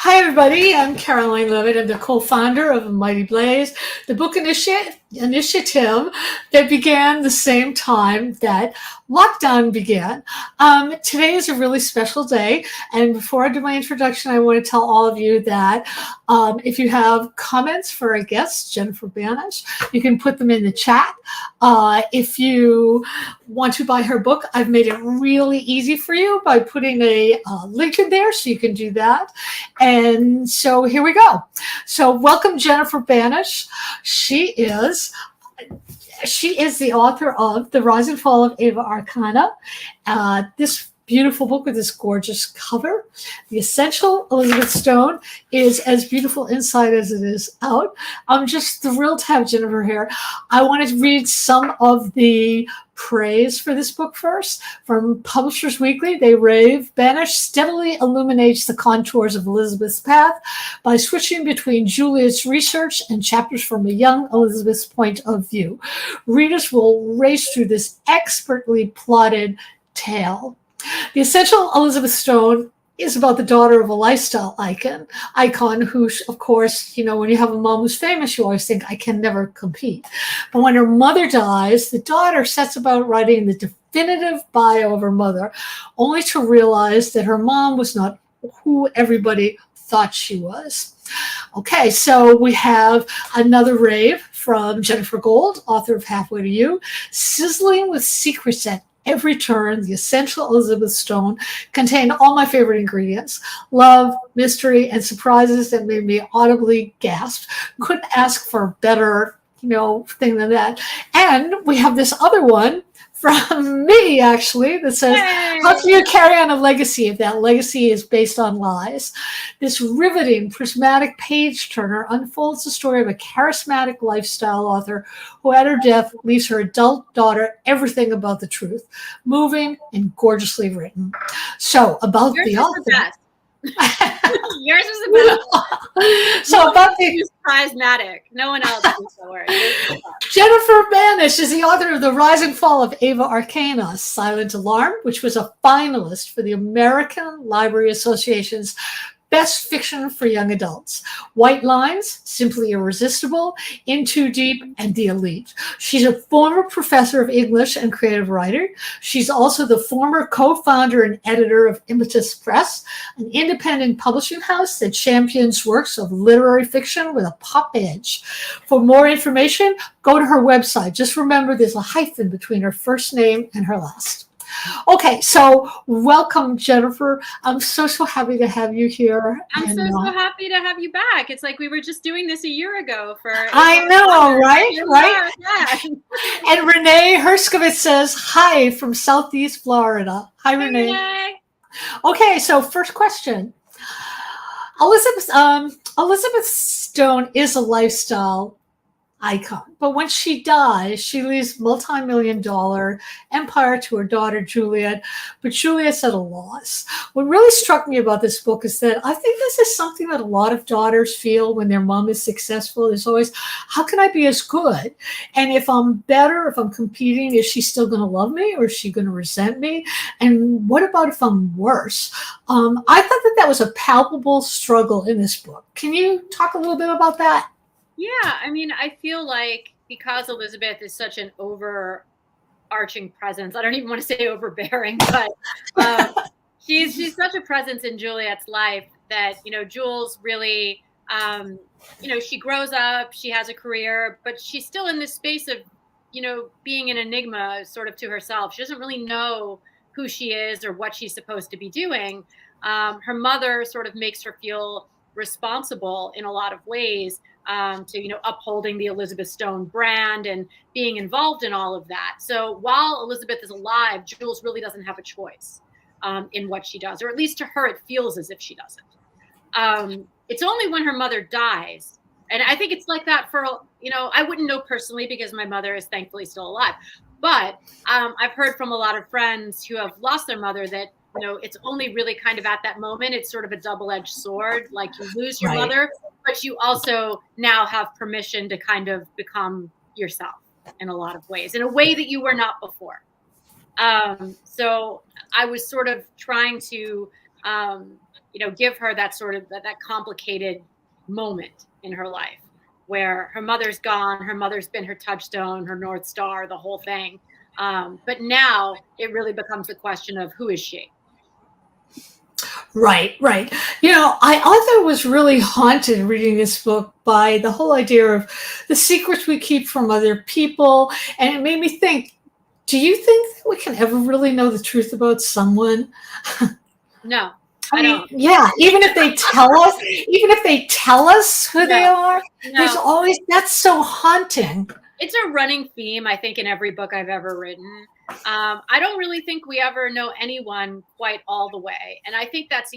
Hi, everybody. I'm Caroline Leavitt. I'm the co-founder of Mighty Blaze, the book initiative that began the same time that lockdown began. Today is a really special day. And before I do my introduction, I want to tell all of you that if you have comments for our guest, Jennifer Banash, you can put them in the chat. If you want to buy her book, I've made it really easy for you by putting a link in there, so you can do that. And so here we go. So welcome, Jennifer Banash. She is the author of The Rise and Fall of Eva Arcana. This beautiful book with this gorgeous cover. The Essential Elizabeth Stone is as beautiful inside as it is out. I'm just thrilled to have Jennifer here. I want to read some of the praise for this book first. From Publishers Weekly, they rave, Banash steadily illuminates the contours of Elizabeth's path by switching between Juliet's research and chapters from a young Elizabeth's point of view. Readers will race through this expertly plotted tale. The Essential Elizabeth Stone is about the daughter of a lifestyle icon who, of course, when you have a mom who's famous, you always think, I can never compete. But when her mother dies, the daughter sets about writing the definitive bio of her mother, only to realize that her mom was not who everybody thought she was. Okay, so we have another rave from Jennifer Gold, author of Halfway to You, sizzling with secrets at every turn. The Essential Elizabeth Stone contained all my favorite ingredients: love, mystery, and surprises that made me audibly gasp. Couldn't ask for a better, thing than that. And we have this other one from me, actually, that says, how can you carry on a legacy if that legacy is based on lies? This riveting, prismatic page-turner unfolds the story of a charismatic lifestyle author who, at her death, leaves her adult daughter everything about the truth. Moving and gorgeously written. So, about Yours the author. Yours is the best. So about the charismatic. No one else uses the word. Jennifer Banash is the author of The Rise and Fall of Eva Arcana, Silent Alarm, which was a finalist for the American Library Association's Best Fiction for Young Adults. White Lines, Simply Irresistible, In Too Deep, and The Elite. She's a former professor of English and creative writer. She's also the former co-founder and editor of Impetus Press, an independent publishing house that champions works of literary fiction with a pop edge. For more information, go to her website. Just remember there's a hyphen between her first name and her last. Okay, so welcome, Jennifer. I'm so happy to have you here. I'm so happy to have you back. It's like we were just doing this a year ago for. I know, right? Yeah. And Renee Herskovitz says hi from Southeast Florida. Hi, Renee. Okay, so first question. Elizabeth Stone is a lifestyle icon, but when she dies, she leaves multi-million-dollar empire to her daughter Juliet, but Juliet's at a loss. What really struck me about this book is that I think this is something that a lot of daughters feel when their mom is successful. There's always, how can I be as good? And if I'm better, if I'm competing, is she still going to love me, or is she going to resent me? And what about if I'm worse? I thought that was a palpable struggle in this book. Can you talk a little bit about that? Yeah, I mean, I feel like because Elizabeth is such an overarching presence, I don't even want to say overbearing, but she's such a presence in Juliet's life that, Jules really, she grows up, she has a career, but she's still in this space of, being an enigma sort of to herself. She doesn't really know who she is or what she's supposed to be doing. Her mother sort of makes her feel responsible in a lot of ways. To upholding the Elizabeth Stone brand and being involved in all of that. So while Elizabeth is alive, Jules really doesn't have a choice in what she does, or at least to her it feels as if she doesn't. It's only when her mother dies, and I think it's like that for I wouldn't know personally because my mother is thankfully still alive, but I've heard from a lot of friends who have lost their mother that it's only really kind of at that moment. It's sort of a double-edged sword. Like, you lose your mother, but you also now have permission to kind of become yourself in a lot of ways, in a way that you were not before. So I was sort of trying to give her that sort of that complicated moment in her life where her mother's gone, her mother's been her touchstone, her North Star, the whole thing. But now it really becomes the question of who is she? Right, right. I also was really haunted reading this book by the whole idea of the secrets we keep from other people. And it made me think, do you think that we can ever really know the truth about someone? No, I I mean, don't. yeah, even if they tell us who they No, are, there's no. always, that's so haunting. It's a running theme, I think, in every book I've ever written. I don't really think we ever know anyone quite all the way. And I think that's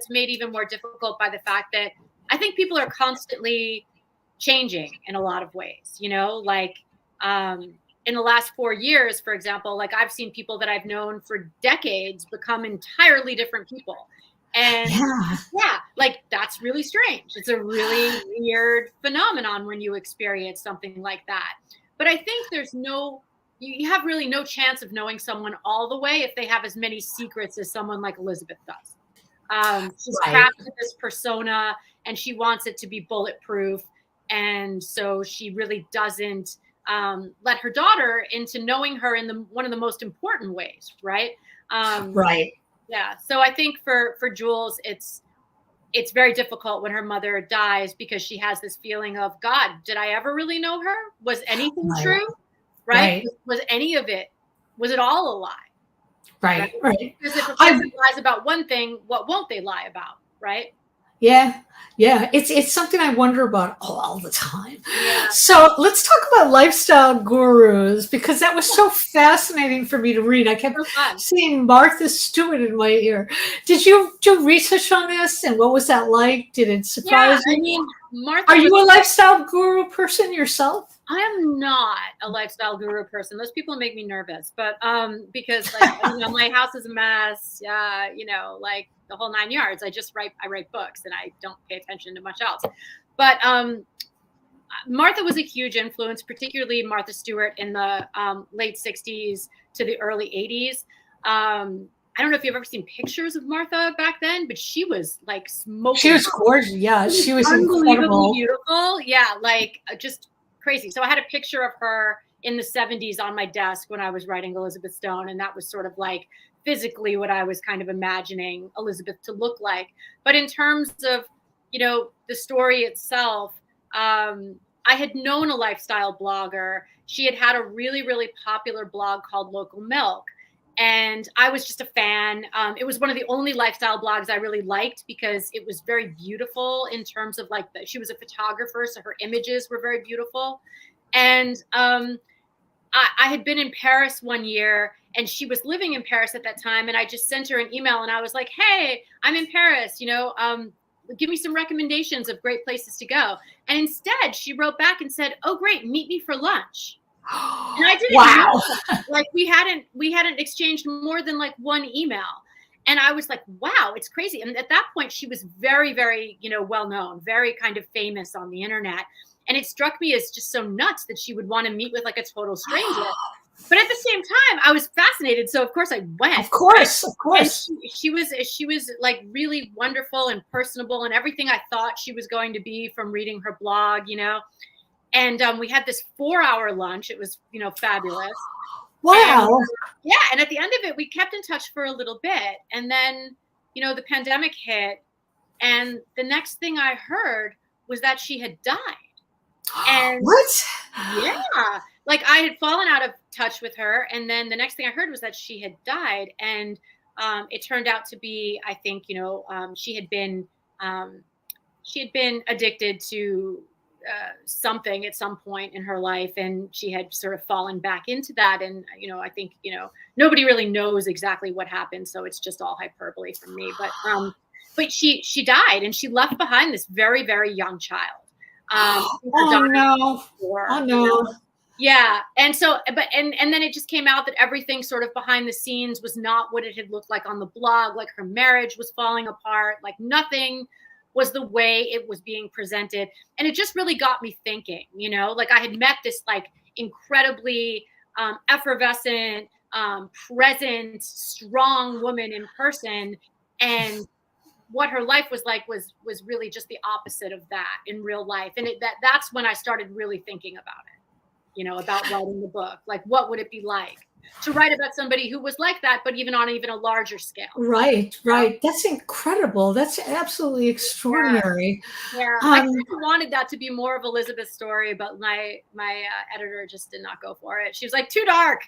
made even more difficult by the fact that I think people are constantly changing in a lot of ways, like in the last 4 years, for example, like I've seen people that I've known for decades become entirely different people. And Yeah. yeah, like that's really strange. It's a really weird phenomenon when you experience something like that. But I think you have really no chance of knowing someone all the way if they have as many secrets as someone like Elizabeth does. She's Right. crafted this persona and she wants it to be bulletproof. And so she really doesn't let her daughter into knowing her in one of the most important ways, right? Right. Yeah. So I think for Jules, it's very difficult when her mother dies because she has this feeling of, God, did I ever really know her? Was anything Right. true? Right? Right. Was any of it? Was it all a lie? Right. Right. Because if a I person lies about one thing, what won't they lie about? Right? Yeah, yeah. It's something I wonder about all the time. Yeah. So let's talk about lifestyle gurus because that was so fascinating for me to read. I kept So fun. seeing Martha Stewart in my ear. Did you do research on this, and what was that like? Did it surprise Yeah. you? I mean, Martha Are was you a lifestyle guru person yourself? I am not a lifestyle guru person. Those people make me nervous, but because like my house is a mess. Like the whole 9 yards. I write books and I don't pay attention to much else. But Martha was a huge influence, particularly Martha Stewart in the late '60s to the early '80s. I don't know if you've ever seen pictures of Martha back then, but she was like smoking. She was gorgeous. Yeah, she was Unbelievably incredible. beautiful. Yeah, like just crazy. So I had a picture of her in the '70s on my desk when I was writing Elizabeth Stone, and that was sort of like physically what I was kind of imagining Elizabeth to look like. But in terms of the story itself, I had known a lifestyle blogger. She had a really, really popular blog called Local Milk. And I was just a fan. It was one of the only lifestyle blogs I really liked because it was very beautiful in terms of she was a photographer, so her images were very beautiful. And I had been in Paris one year and she was living in Paris at that time. And I just sent her an email and I was like, hey, I'm in Paris, give me some recommendations of great places to go. And instead she wrote back and said, oh, great, meet me for lunch. And I didn't Wow. know, like we hadn't exchanged more than like one email. And I was like, wow, it's crazy. And at that point she was very, very, well known, very kind of famous on the internet. And it struck me as just so nuts that she would want to meet with like a total stranger. But at the same time, I was fascinated. So of course I went. Of course, of course. And she was like really wonderful and personable and everything I thought she was going to be from reading her blog, And we had this 4-hour lunch. It was, fabulous. Wow. And, yeah. And at the end of it, we kept in touch for a little bit. And then, the pandemic hit. And the next thing I heard was that she had died. And what? Yeah. Like I had fallen out of touch with her. And then the next thing I heard was that she had died. And it turned out to be, I think, she had been addicted to something at some point in her life, and she had sort of fallen back into that. And I think nobody really knows exactly what happened, so it's just all hyperbole from me. But she died, and she left behind this very, very young child. Oh no! Oh no! Yeah, and so, and then it just came out that everything sort of behind the scenes was not what it had looked like on the blog. Like her marriage was falling apart. Like nothing was the way it was being presented. And it just really got me thinking, like I had met this like incredibly effervescent, present, strong woman in person. And what her life was like was really just the opposite of that in real life. And that's when I started really thinking about it, about writing the book. Like, what would it be like to write about somebody who was like that, but even on even a larger scale? Right. That's incredible. That's absolutely extraordinary. Yeah, I kind of wanted that to be more of Elizabeth's story, but my editor just did not go for it. She was like, too dark.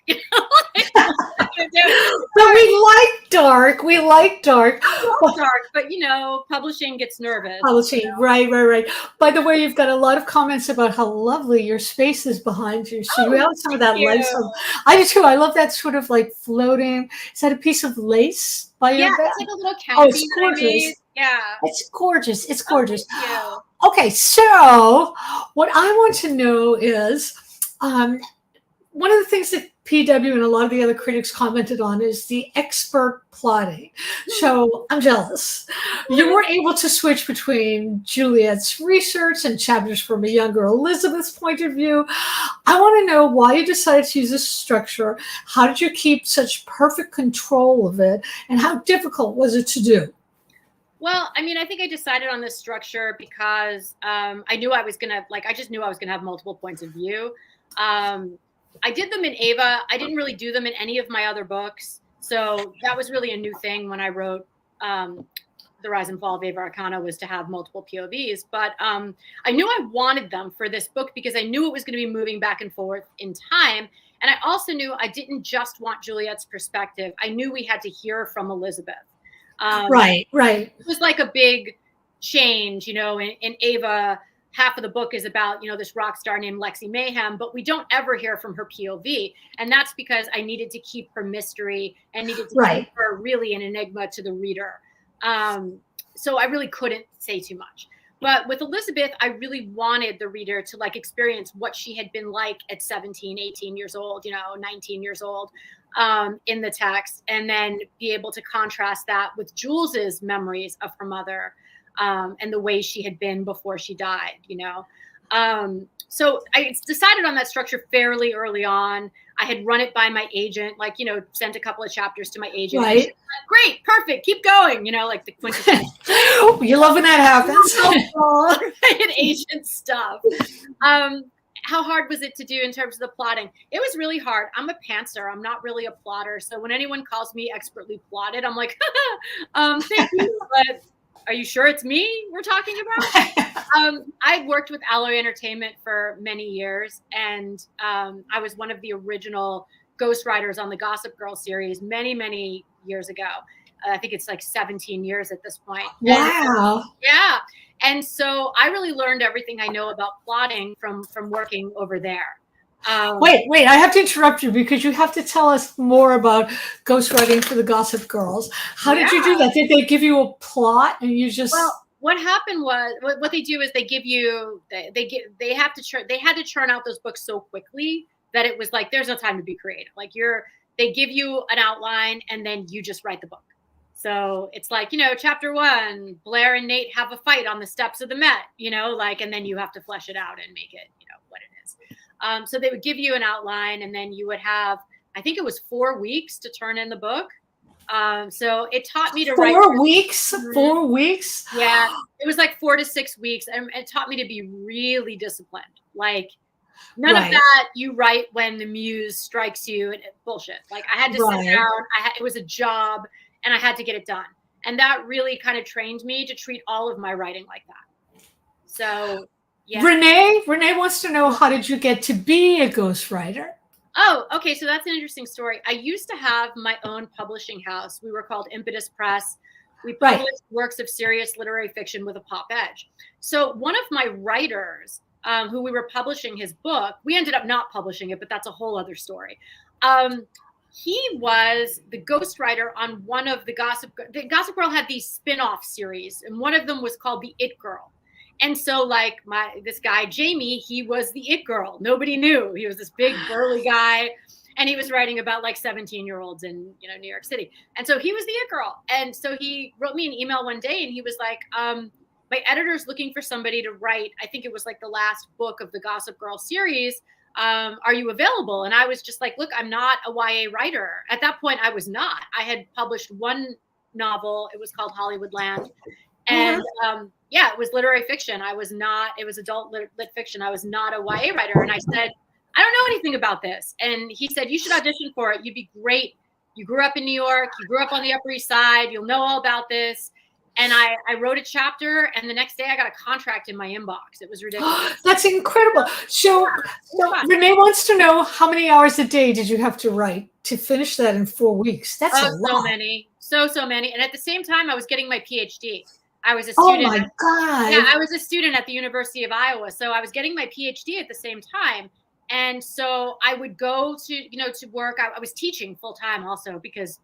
But we like dark. We like dark. Dark, but publishing gets nervous. Publishing, right. By the way, you've got a lot of comments about how lovely your space is behind you. So you have some of that lace. I do too. I love that sort of like floating. Is that a piece of lace by your bed? It's like a little canopy. Oh, it's gorgeous. Yeah. It's gorgeous. It's gorgeous. Oh, okay, so what I want to know is one of the things that PW and a lot of the other critics commented on is the expert plotting. So I'm jealous. You were able to switch between Juliet's research and chapters from a younger Elizabeth's point of view. I want to know why you decided to use this structure. How did you keep such perfect control of it? And how difficult was it to do? Well, I mean, I think I decided on this structure because I knew I was going to, I just knew I was going to have multiple points of view. I did them in Ava. I didn't really do them in any of my other books. So that was really a new thing when I wrote The Rise and Fall of Ava Arcana, was to have multiple POVs. But I knew I wanted them for this book because I knew it was going to be moving back and forth in time. And I also knew I didn't just want Juliet's perspective. I knew we had to hear from Elizabeth. Right. It was like a big change, in Ava. Half of the book is about, this rock star named Lexi Mayhem, but we don't ever hear from her POV. And that's because I needed to keep her mystery and needed to keep her really an enigma to the reader. So I really couldn't say too much. But with Elizabeth, I really wanted the reader to experience what she had been like at 17, 18 years old, 19 years old in the text, and then be able to contrast that with Jules's memories of her mother. And the way she had been before she died, So I decided on that structure fairly early on. I had run it by my agent, sent a couple of chapters to my agent. Right. Like, great, perfect, keep going, like the quintessential. You love when that happens. Agent stuff. How hard was it to do in terms of the plotting? It was really hard. I'm a pantser. I'm not really a plotter. So when anyone calls me expertly plotted, I'm like, thank you, but are you sure it's me we're talking about? I worked with Alloy Entertainment for many years, and I was one of the original ghostwriters on the Gossip Girl series many, many years ago. I think it's 17 years at this point. Wow. Yeah. And so I really learned everything I know about plotting from working over there. Wait, I have to interrupt you because you have to tell us more about ghostwriting for the Gossip Girls. How did you do that? Did they give you a plot and you just... Well, what happened was what they do is they give you, they had to churn out those books so quickly that it was there's no time to be creative. They give you an outline and then you just write the book. So it's chapter 1, Blair and Nate have a fight on the steps of the Met, and then you have to flesh it out and make it, what it is. So they would give you an outline and then you would have, I think it was 4 weeks to turn in the book. So it taught me to write. 4 weeks? 4 weeks? Yeah. It was 4 to 6 weeks. And it taught me to be really disciplined. None of that you write when the muse strikes you and bullshit. I had to sit down. It was a job and I had to get it done. And that really kind of trained me to treat all of my writing like that. So yeah. Renee wants to know, how did you get to be a ghostwriter? Oh, okay. So that's an interesting story. I used to have my own publishing house. We were called Impetus Press. We published works of serious literary fiction with a pop edge. So one of my writers, who we were publishing his book, we ended up not publishing it, but that's a whole other story. He was the ghostwriter on one of the Gossip Girl had these spin-off series, and one of them was called The It Girl. And so this guy, Jamie, he was the it girl. Nobody knew. He was this big burly guy. And he was writing about 17-year-olds in, New York City. And so he was the it girl. And so he wrote me an email one day and he was like, my editor's looking for somebody to write. I think it was the last book of the Gossip Girl series. Are you available? And I was just look, I'm not a YA writer. At that point, I was not. I had published one novel. It was called Hollywoodland. And yeah, it was literary fiction. It was adult lit fiction. I was not a YA writer. And I said, I don't know anything about this. And he said, you should audition for it. You'd be great. You grew up in New York. You grew up on the Upper East Side. You'll know all about this. And I wrote a chapter, and the next day I got a contract in my inbox. It was ridiculous. That's incredible. So Renee wants to know, how many hours a day did you have to write to finish that in 4 weeks? That's a lot. So many. So many. And at the same time, I was getting my PhD. I was a student. Oh my God. Yeah, I was a student at the University of Iowa. So I was getting my PhD at the same time. And so I would go to work. I was teaching full time also, because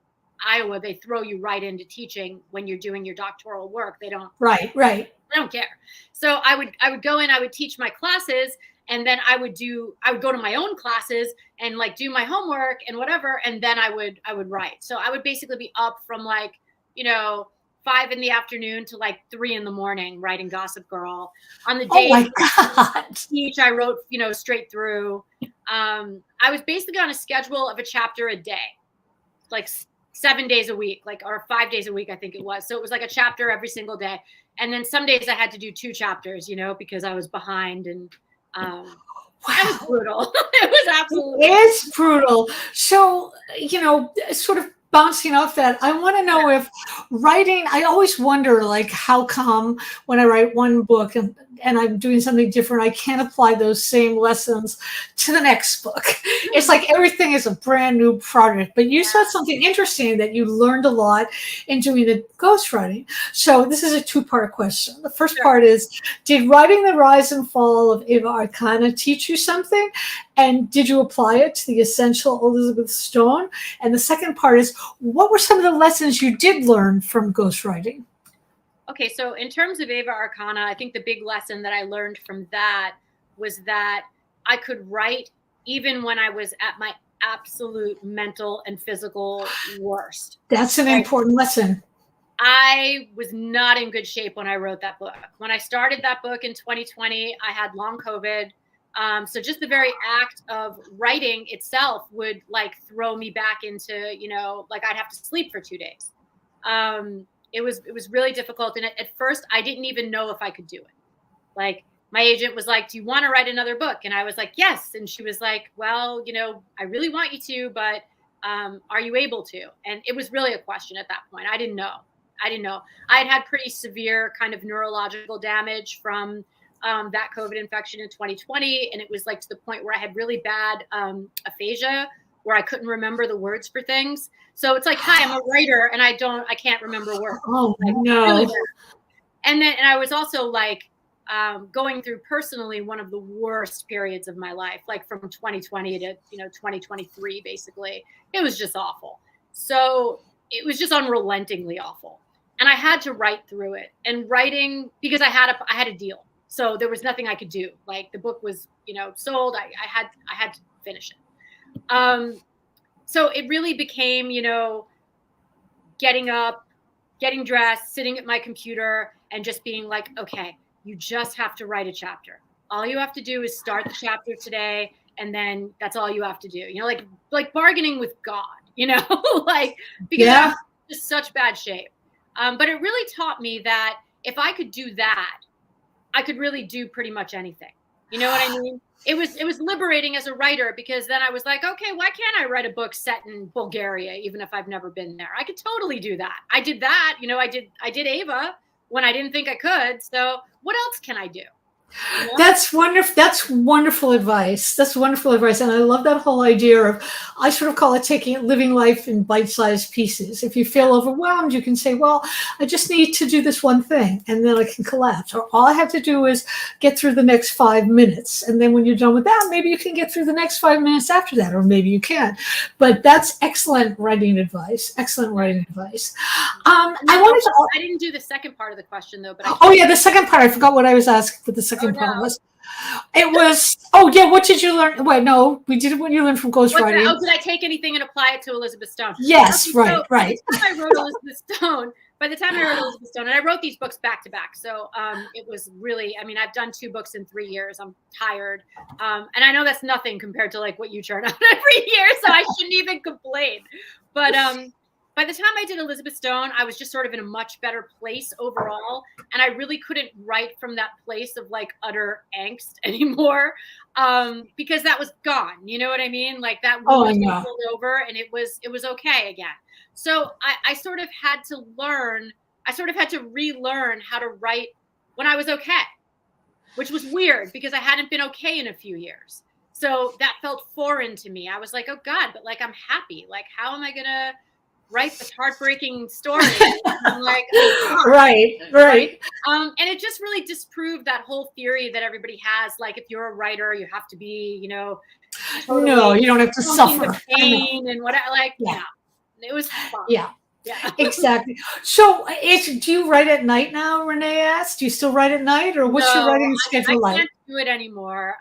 Iowa, they throw you right into teaching when you're doing your doctoral work. They don't. Right. They don't care. So I would go in, I would teach my classes, and then I would go to my own classes and like do my homework and whatever. And then I would write. So I would basically be up from 5 in the afternoon to 3 in the morning writing Gossip Girl. On the day I teach, I wrote, straight through. I was basically on a schedule of a chapter a day, 7 days a week, or 5 days a week, I think it was. So it was a chapter every single day. And then some days I had to do 2 chapters, because I was behind, and it was brutal. It was absolutely. It is brutal. So, sort of bouncing off that, I want to know if writing, I always wonder how come when I write one book and I'm doing something different, I can't apply those same lessons to the next book. It's like everything is a brand new project. But you said something interesting, that you learned a lot in doing the ghostwriting. So this is a 2-part question. The first part is, did writing The Rise and Fall of Eva Arcana teach you something? And did you apply it to the essential Elizabeth Stone? And the second part is, what were some of the lessons you did learn from ghostwriting? Okay, so in terms of Eva Arcana, I think the big lesson that I learned from that was that I could write even when I was at my absolute mental and physical worst. That's an important lesson. I was not in good shape when I wrote that book. When I started that book in 2020, I had long COVID. So just the very act of writing itself would throw me back into, I'd have to sleep for 2 days. It was really difficult. And at first I didn't even know if I could do it. My agent was like, do you want to write another book? And I was like, yes. And she was like, well, I really want you to, but are you able to? And it was really a question at that point. I didn't know. I had pretty severe kind of neurological damage from that COVID infection in 2020. And it was to the point where I had really bad aphasia, where I couldn't remember the words for things. So it's hi, I'm a writer and I can't remember words. Oh no. Really, and I was also going through personally one of the worst periods of my life, from 2020 to 2023, basically. It was just awful. So it was just unrelentingly awful. And I had to write through it. And writing, because I had a deal. So there was nothing I could do. The book was, sold. I had to finish it. So it really became, getting up, getting dressed, sitting at my computer, and just being okay, you just have to write a chapter. All you have to do is start the chapter today, and then that's all you have to do. Like bargaining with God, because I'm in just such bad shape. But it really taught me that if I could do that, I could really do pretty much anything. You know what I mean? It was liberating as a writer, because then I was like, okay, why can't I write a book set in Bulgaria, even if I've never been there? I could totally do that. I did that. I did Ava when I didn't think I could. So what else can I do? Yeah. That's wonderful. That's wonderful advice. That's wonderful advice. And I love that whole idea of, I sort of call it living life in bite-sized pieces. If you feel overwhelmed, you can say, well, I just need to do this one thing, and then I can collapse. Or all I have to do is get through the next 5 minutes. And then when you're done with that, maybe you can get through the next 5 minutes after that, or maybe you can't. But that's excellent writing advice. Excellent writing advice. I didn't do the second part of the question though. But the second part. I forgot what I was asking for the second part was. It was, what did you learn? Wait, no, we did what you learned from ghostwriting. Did I take anything and apply it to Elizabeth Stone? Yes, right. By the time I wrote Elizabeth Stone, and I wrote these books back to back. So it was really, I've done 2 books in 3 years. I'm tired. And I know that's nothing compared to what you churn out every year. So I shouldn't even complain. But by the time I did Elizabeth Stone, I was just sort of in a much better place overall. And I really couldn't write from that place of like utter angst anymore, because that was gone. You know what I mean? Like that Oh, I wound was know. pulled over and it was okay again. So I sort of had to learn, I sort of had to relearn how to write when I was okay, which was weird because I hadn't been okay in a few years. So that felt foreign to me. I was like, oh God, but like I'm happy. Like, how am I going to write this heartbreaking story? I'm like, right. And it just really disproved that whole theory that everybody has. Like, if you're a writer, you have to be, you know, totally No, you don't have to feeling suffer. the pain and whatever. Like, Yeah. no, it was fun. Yeah. Yeah. Exactly. So, do you write at night now? Renee asked. Do you still write at night, or what's your No, writing schedule I like? can't do it anymore.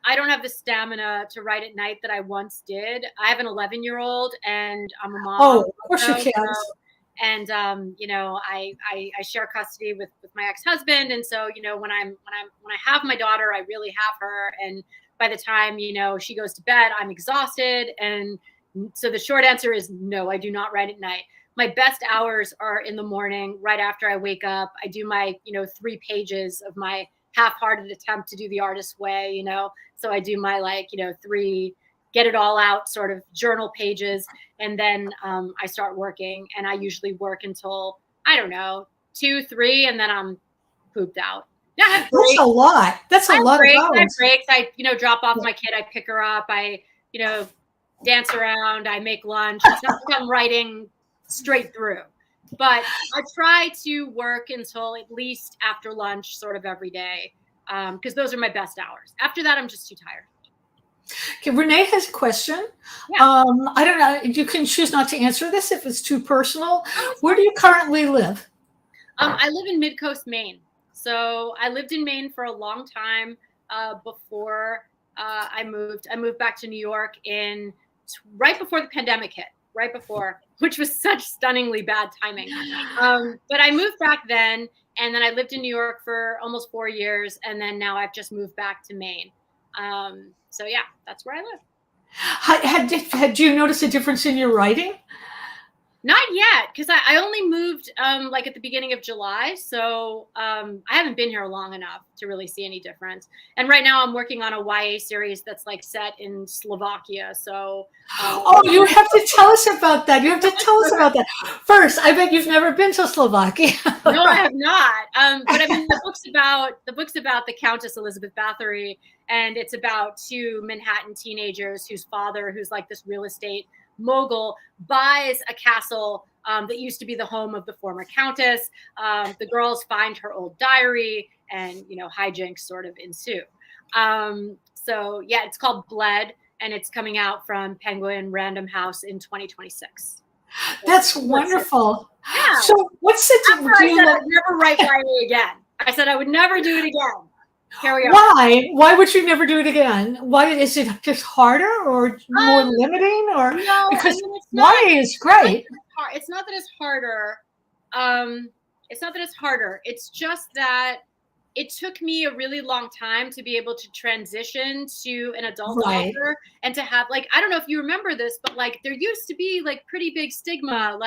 I don't have the stamina to write at night that I once did. I have an 11-year-old and I'm a mom. Oh, of course you also, can. so- and you know, I share custody with my ex-husband, and so you know, when I have my daughter, I really have her, and by the time you know she goes to bed, I'm exhausted, and so the short answer is no, I do not write at night. My best hours are in the morning, right after I wake up. I do my 3 pages of my half-hearted attempt to do the artist's way, you know. So I do my 3 get it all out sort of journal pages, and then I start working, and I usually work until I don't know 2, 3, and then I'm pooped out. Yeah, I have That's breaks. a lot. That's a lot of I have hours. breaks. I drop off my kid. I pick her up. I dance around. I make lunch. It's not like I'm writing straight through, but I try to work until at least after lunch, sort of every day, because those are my best hours. After that, I'm just too tired. Okay, Renee has a question. Yeah. I don't know. You can choose not to answer this if it's too personal. Where do you currently live? I live in Mid-Coast, Maine. So I lived in Maine for a long time before I moved. I moved back to New York right before the pandemic hit, right before, which was such stunningly bad timing. But I moved back then, and then I lived in New York for almost 4 years, and then now I've just moved back to Maine. So yeah, that's where I live. Had you noticed a difference in your writing? Not yet, because I only moved like at the beginning of July, so I haven't been here long enough to really see any difference. And right now, I'm working on a YA series that's like set in Slovakia. So, oh, you have to tell us about that. You have to tell us about that first. I bet you've never been to Slovakia. No, I have not. But I mean, the book's about the Countess Elizabeth Bathory, and it's about 2 Manhattan teenagers whose father, who's like this real estate mogul, buys a castle that used to be the home of the former countess. The girls find her old diary, and hijinks sort of ensue. So yeah, it's called Bled, and it's coming out from Penguin Random House in 2026. That's wonderful. Yeah. So what's the I said I'd never write YA again. I said I would never do it again. Here we are. Why? Why would you never do it again? Why is it just harder or more limiting? Or no, because YA is great. It's not that it's harder. It's not that it's harder. It's just that it took me a really long time to be able to transition to an adult author, and to have I don't know if you remember this, but there used to be pretty big stigma,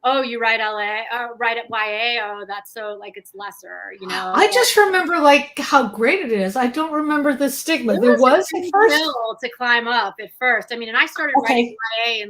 oh, you write write at YA, oh, that's so it's lesser, I just remember how great it is. I don't remember the stigma. There was a at first hill to climb up at first. I mean, and I started writing YA in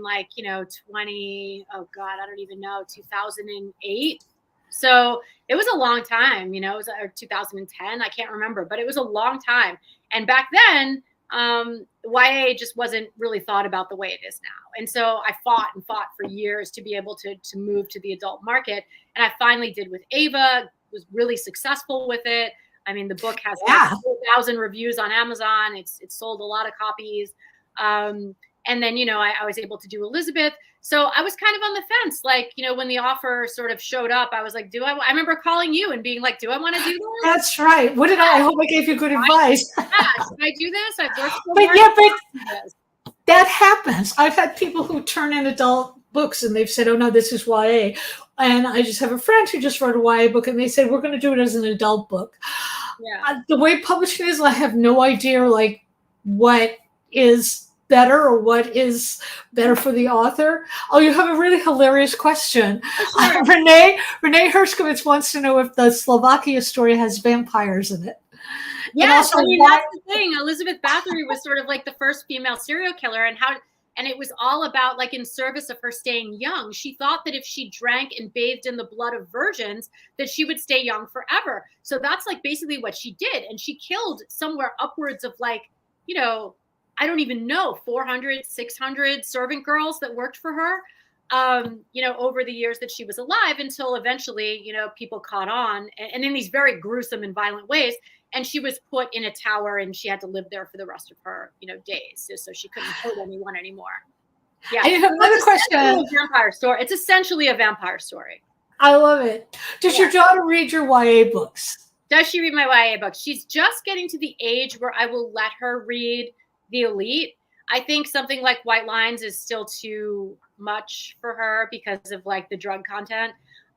20, oh God, I don't even know, 2008. So it was a long time, it was 2010. I can't remember, but it was a long time. And back then, YA just wasn't really thought about the way it is now. And so I fought for years to be able to move to the adult market. And I finally did with Ava, was really successful with it. I mean, the book has 4,000 reviews on Amazon. It's sold a lot of copies. And then, I was able to do Elizabeth. So I was kind of on the fence. When the offer sort of showed up, I was like, I remember calling you and being like, do I want to do this? That's right. What did I hope I gave you good advice. Should I do this? I've worked so but that happens. I've had people who turn in adult books and they've said, oh no, this is YA. And I just have a friend who just wrote a YA book and they said, we're going to do it as an adult book. Yeah. The way publishing is, I have no idea what is better, or what is better for the author? Oh, you have a really hilarious question. Sure. Renee Hershkovich wants to know if the Slovakia story has vampires in it. Yes, I mean, that's the thing. Elizabeth Bathory was sort of like the first female serial killer, and it was all about like in service of her staying young. She thought that if she drank and bathed in the blood of virgins, that she would stay young forever. So that's like basically what she did. And she killed somewhere upwards of like, I don't even know, 400, 600 servant girls that worked for her, over the years that she was alive, until eventually, people caught on, and in these very gruesome and violent ways. And she was put in a tower, and she had to live there for the rest of her, days, so she couldn't hurt anyone anymore. Yeah. I have another question. Vampire story. It's essentially a vampire story. I love it. Does your daughter read your YA books? Does she read my YA books? She's just getting to the age where I will let her read The Elite. I think something like White Lines is still too much for her because of like the drug content.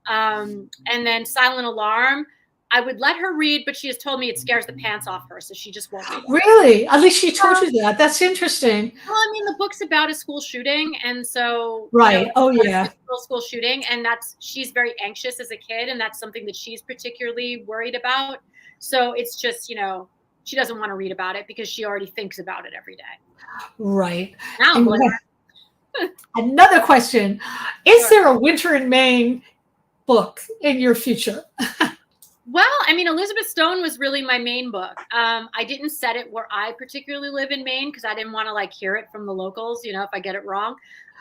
And then Silent Alarm, I would let her read, but she has told me it scares the pants off her, so she just won't read it. Really? At least she told you that. That's interesting. Well, I mean, the book's about a school shooting, and so right. School shooting, and she's very anxious as a kid, and that's something that she's particularly worried about. So it's just, she doesn't want to read about it because she already thinks about it every day. Right. Now, another question: is there a Winter in Maine book in your future? Well, I mean, Elizabeth Stone was really my main book. I didn't set it where I particularly live in Maine because I didn't want to like hear it from the locals, if I get it wrong.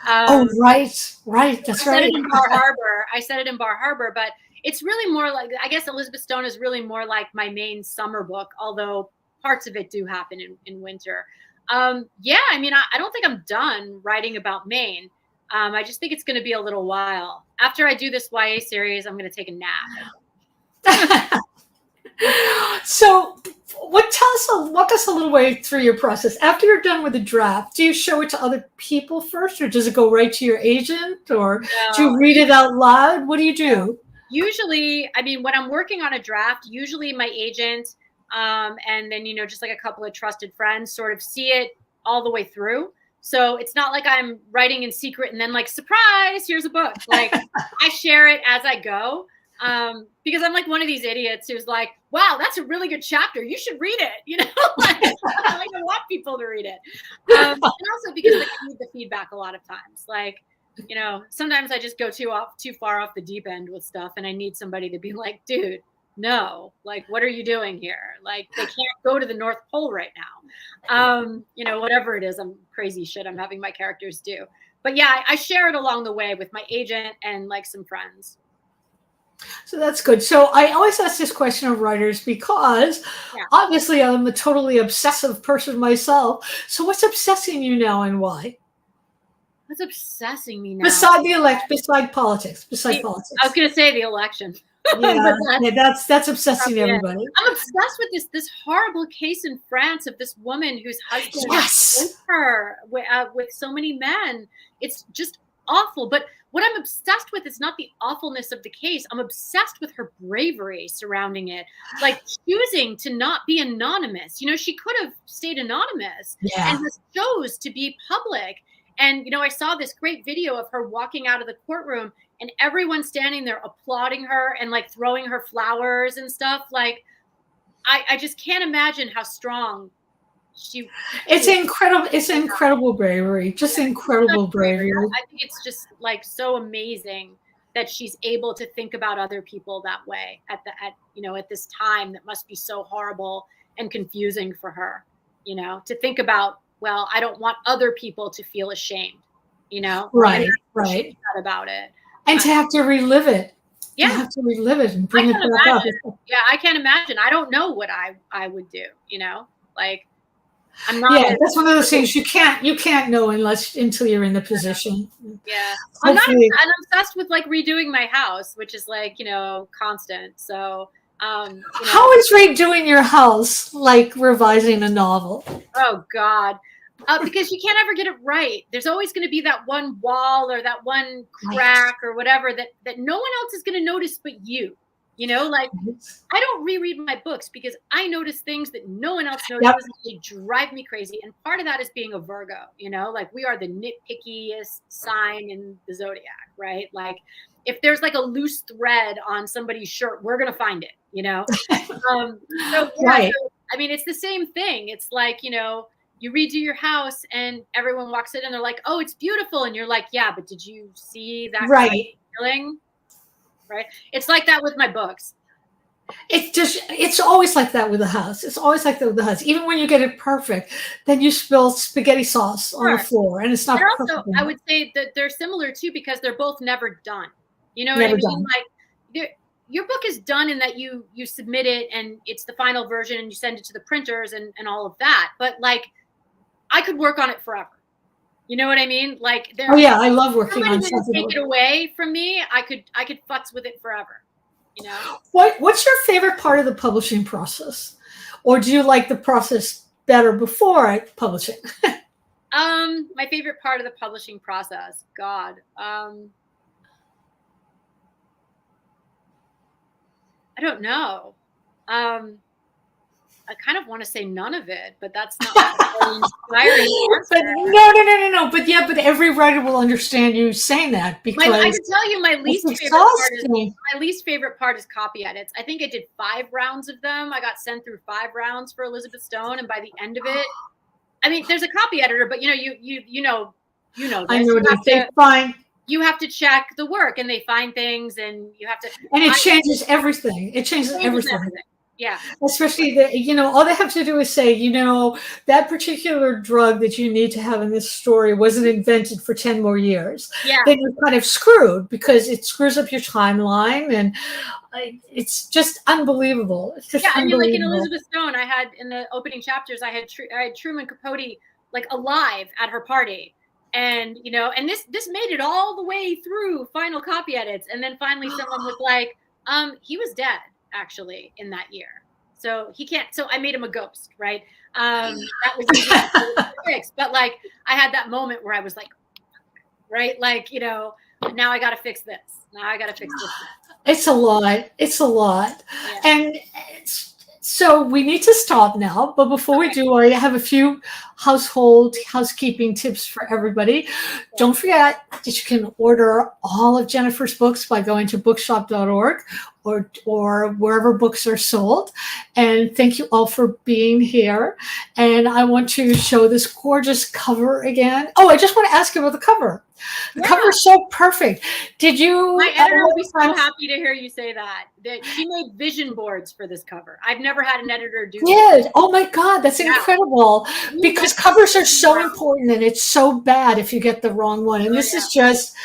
Right. That's right. I said it in Bar Harbor. I said it in Bar Harbor, but it's really more like, I guess Elizabeth Stone is really more like my main summer book, although parts of it do happen in winter. Yeah, I mean, I don't think I'm done writing about Maine. I just think it's going to be a little while. After I do this YA series, I'm going to take a nap. So walk us a little way through your process. After you're done with the draft, do you show it to other people first, or does it go right to your agent, or do you read it out loud? What do you do? Usually, I mean, when I'm working on a draft, usually my agent and then, just like a couple of trusted friends sort of see it all the way through. So it's not like I'm writing in secret and then like, surprise, here's a book. Like I share it as I go. Because I'm like one of these idiots who's like, wow, that's a really good chapter. You should read it. Like, I want people to read it. And also because like, I need the feedback a lot of times. Like, sometimes I just go too far off the deep end with stuff, and I need somebody to be like, dude, no, like, what are you doing here? Like, they can't go to the North Pole right now. Whatever it is, crazy shit I'm having my characters do. But yeah, I share it along the way with my agent and like some friends. So that's good. So I always ask this question of writers because obviously I'm a totally obsessive person myself. So what's obsessing you now, and why? What's obsessing me now? Beside politics. I was going to say the election. That's obsessing everybody. I'm obsessed with this horrible case in France of this woman whose husband raped her with so many men. It's just awful. But what I'm obsessed with is not the awfulness of the case. I'm obsessed with her bravery surrounding it, like choosing to not be anonymous. She could have stayed anonymous and just chose to be public. And, I saw this great video of her walking out of the courtroom and everyone standing there applauding her and like throwing her flowers and stuff. Like, I just can't imagine how strong it's incredible. It's incredible bravery. Just incredible bravery. I think it's just like so amazing that she's able to think about other people that way at this time that must be so horrible and confusing for her, to think about, well, I don't want other people to feel ashamed, right about it. And to have to relive it. Yeah. To have to relive it and bring it back up. Yeah, I can't imagine. I don't know what I would do, like, I'm not. Yeah, that's one of those things you can't know until you're in the position. Yeah, I'm obsessed with like redoing my house, which is like constant. So, how is redoing your house like revising a novel? Oh God, because you can't ever get it right. There's always going to be that one wall or that one crack or whatever that no one else is going to notice but you. You know, like I don't reread my books because I notice things that no one else Yep. notices. They drive me crazy. And part of that is being a Virgo, you know, like we are the nitpickiest sign in the zodiac, right? Like if there's like a loose thread on somebody's shirt, we're going to find it, you know? So, yeah, Right. so, I mean, it's the same thing. It's like, you know, you redo your house and everyone walks in and they're like, oh, it's beautiful. And you're like, yeah, but did you see that kind of Right. feeling? Right. It's like that with my books. It's always like that with the house. It's always like that with the house. Even when you get it perfect, then you spill spaghetti sauce on the Sure. floor and it's And not also, perfect I anymore. would say that they're similar too because they're both never done. You know what I Never mean? done. Like your book is done in that you submit it and it's the final version and you send it to the printers and all of that. But like I could work on it forever. You know what I mean? Like Oh there yeah, I love working somebody on didn't something. take it away from me. I could futz with it forever. You know? What's your favorite part of the publishing process? Or do you like the process better before publishing? My favorite part of the publishing process. God. I don't know. I kind of want to say none of it, but that's not very inspiring But answer. no. But yeah, but every writer will understand you saying that I because can tell you it's my exhausting. least favorite part is copy edits. I think I did 5 rounds of them. I got sent through 5 rounds for Elizabeth Stone, and by the end of it, I mean, there's a copy editor, but you know, you know I this. know that they find, You have to check the work, and they find things, and you have to. and it changes everything. It changes everything. Yeah. Especially all they have to do is say, that particular drug that you need to have in this story wasn't invented for 10 more years. Yeah. Then you're kind of screwed because it screws up your timeline and it's just unbelievable. It's just I mean, like in unbelievable. Elizabeth Stone, I had in the opening chapters, I had Truman Capote like alive at her party. And and this made it all the way through final copy edits, and then finally someone was like, he was dead actually in that year, so he can't. So I made him a ghost, right? That was easy to fix, but like I had that moment where I was like, right, like now I got to fix this. Now I got to fix this. It's a lot. It's a lot, Yeah. and so we need to stop now. But before we do, I have a few housekeeping tips for everybody. Don't forget that you can order all of Jennifer's books by going to bookshop.org or wherever books are sold. And thank you all for being here. And I want to show this gorgeous cover again. Oh, I just want to ask you about the cover. The cover is so perfect. Did you? My editor will be so happy to hear you say that she made vision boards for this cover. I've never had an editor do that. Yeah. Oh my God, that's incredible. Because covers are so important, and it's so bad if you get the wrong one. And this is just,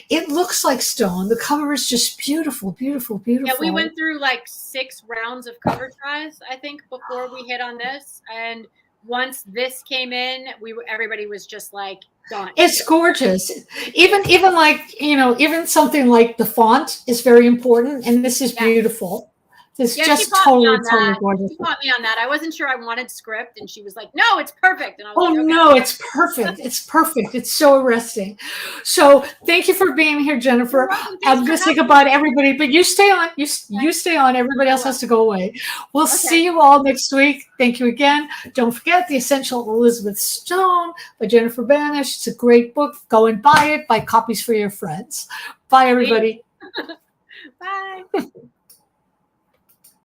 it looks like stone. The cover is just beautiful, beautiful, beautiful. Yeah, we went through like 6 rounds of cover tries, I think, before we hit on this. And once this came in, everybody was just like done. It's gorgeous. Even like, even something like the font is very important, and this is beautiful. It's just totally gorgeous. She caught me on that. I wasn't sure I wanted script, and she was like, "No, it's perfect." And I was like, "Oh no, it's perfect! It's perfect! It's so arresting." So thank you for being here, Jennifer. I'm going to say goodbye to everybody, but you stay on. You stay on. Everybody else has to go away. We'll see you all next week. Thank you again. Don't forget The Essential Elizabeth Stone by Jennifer Banash. It's a great book. Go and buy it. Buy copies for your friends. Bye, everybody. Bye.